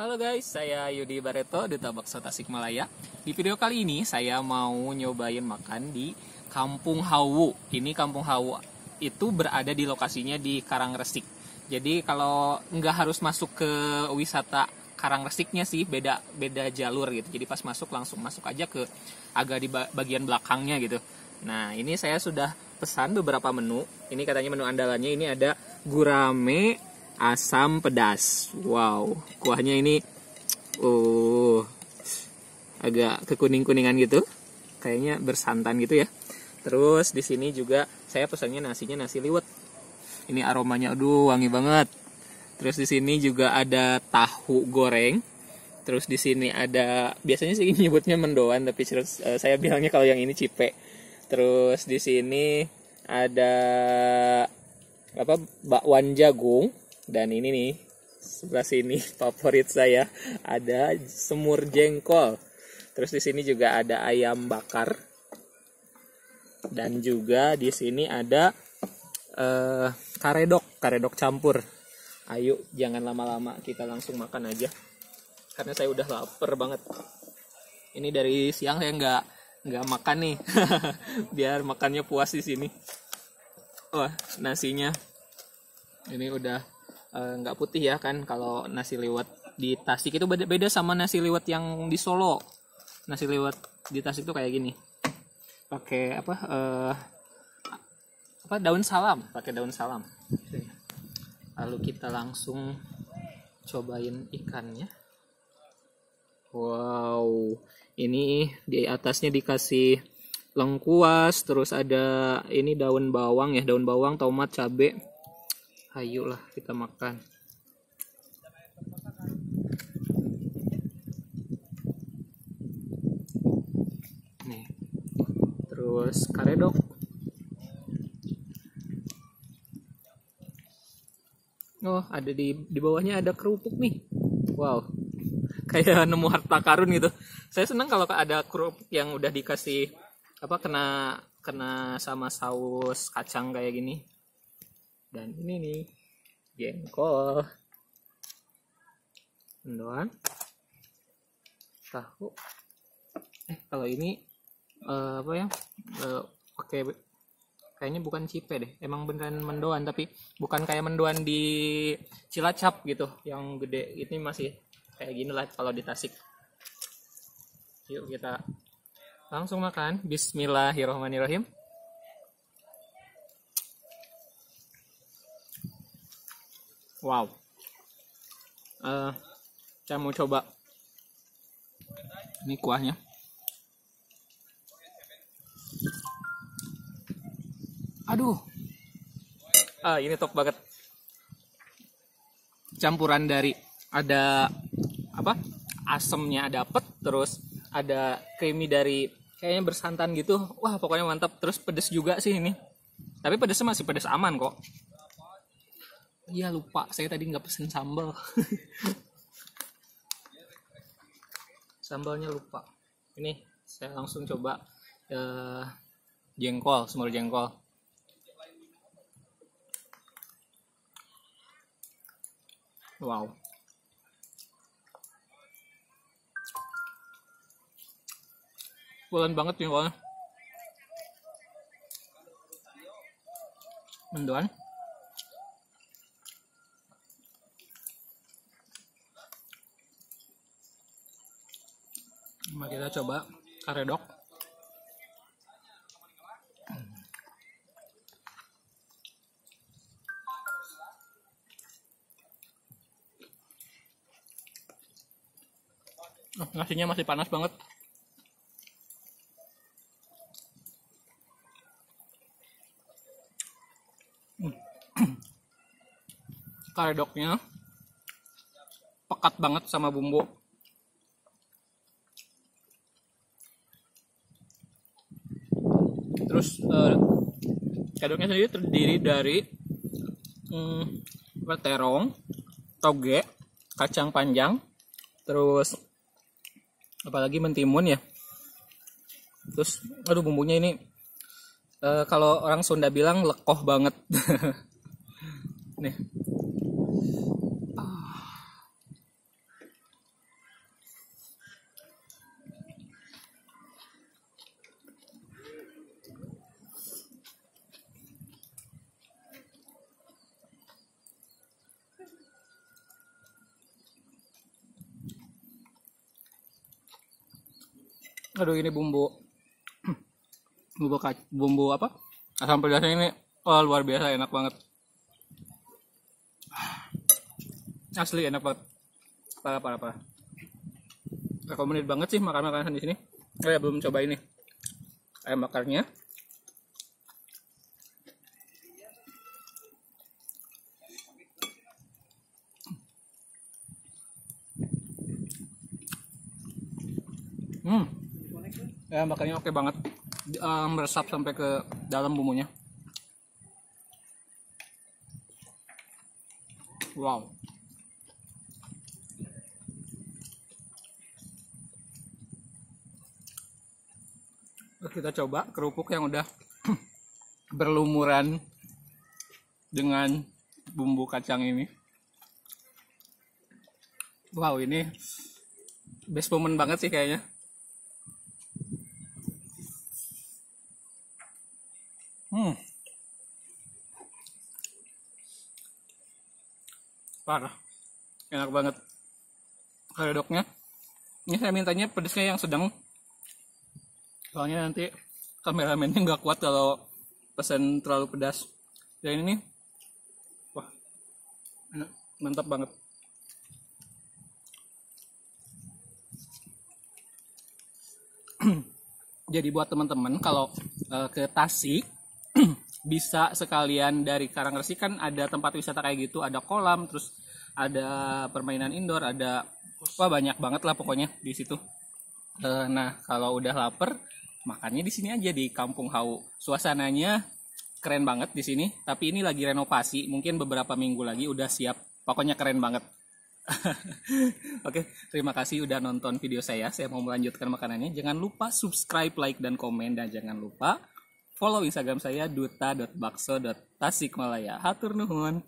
Halo guys, saya Yudi Bareto, Duta Bakso Tasikmalaya. Di video kali ini saya mau nyobain makan di Kampung Hawu. Ini Kampung Hawu itu berada di lokasinya di Karangresik. Jadi kalau nggak harus masuk ke wisata Karangresiknya sih, beda jalur gitu. Jadi pas masuk langsung masuk aja ke agak di bagian belakangnya gitu. Nah, ini saya sudah pesan beberapa menu. Ini katanya menu andalannya ini ada gurame asam pedas. Wow, kuahnya ini agak kekuning-kuningan gitu. Kayaknya bersantan gitu ya. Terus di sini juga saya pesannya nasinya nasi liwet. Ini aromanya aduh wangi banget. Terus di sini juga ada tahu goreng. Terus di sini ada, biasanya sih nyebutnya mendoan tapi saya bilangnya kalau yang ini cipe. Terus di sini ada bakwan jagung. Dan ini nih, sebelah sini favorit saya, ada semur jengkol. Terus di sini juga ada ayam bakar. Dan juga di sini ada karedok campur. Ayo, jangan lama-lama, kita langsung makan aja. Karena saya udah lapar banget. Ini dari siang saya nggak makan nih, biar makannya puas di sini. Wah, nasinya ini udah nggak putih ya kan. Kalau nasi liwet di Tasik itu beda sama nasi liwet yang di Solo. Nasi liwet di Tasik itu kayak gini, pakai daun salam, lalu kita langsung cobain ikannya. Wow, ini di atasnya dikasih lengkuas, terus ada ini daun bawang, tomat, cabe. Ayolah kita makan. Nih. Terus karedok. Oh, ada di bawahnya ada kerupuk nih. Wow. Kayak nemu harta karun gitu. Saya senang kalau ada kerupuk yang udah dikasih kena sama saus kacang kayak gini. Dan ini nih jengkol, mendoan, tahu. Kalau ini pakai kayaknya bukan cipe deh. Emang beneran mendoan tapi bukan kayak mendoan di Cilacap gitu, yang gede. Ini masih kayak gini lah kalau di Tasik. Yuk kita langsung makan. Bismillahirrahmanirrahim. Wow, saya mau coba ini kuahnya. Aduh, ini top banget. Campuran dari ada asemnya dapet, terus ada creamy dari kayaknya bersantan gitu. Wah, pokoknya mantap. Terus pedes juga sih ini. Tapi pedesnya masih pedes aman kok. Iya, lupa, saya tadi nggak pesen sambal. Sambalnya lupa. Ini saya langsung coba semur jengkol. Wow. Pulen banget jengkolnya. Mendoan. Mari kita coba karedok. Nasinya masih panas banget. Karedoknya pekat banget sama bumbu. Terus karedoknya sendiri terdiri dari terong, toge, kacang panjang, terus apalagi mentimun ya. Terus bumbunya ini kalau orang Sunda bilang lekoh banget. Nih. Aduh, ini bumbu apa? Asam pedasnya ini luar biasa, enak banget. Asli enak banget. Parah. Rekomendasi banget sih makan makanan di sini. Oh ya, belum coba ini ayam bakarnya. Ayam bakarnya oke banget. Meresap sampai ke dalam bumbunya. Wow. Terus kita coba kerupuk yang udah berlumuran dengan bumbu kacang ini. Wow, ini best moment banget sih kayaknya. Parah, enak banget. Karedoknya, ini saya mintanya pedasnya yang sedang, soalnya nanti kameramennya nggak kuat kalau pesan terlalu pedas. Dan ini, wah, mantap banget. Jadi buat teman-teman kalau ke Tasik bisa sekalian dari Karangresi, kan ada tempat wisata kayak gitu, ada kolam, terus ada permainan indoor, ada banyak banget lah pokoknya di situ. Nah, kalau udah lapar makannya di sini aja di Kampung Hawu. Suasananya keren banget di sini, tapi ini lagi renovasi, mungkin beberapa minggu lagi udah siap. Pokoknya keren banget. Oke, terima kasih udah nonton video saya. Saya mau melanjutkan makanannya. Jangan lupa subscribe, like, dan komen, dan jangan lupa follow Instagram saya duta.bakso.tasikmalaya. Hatur nuhun.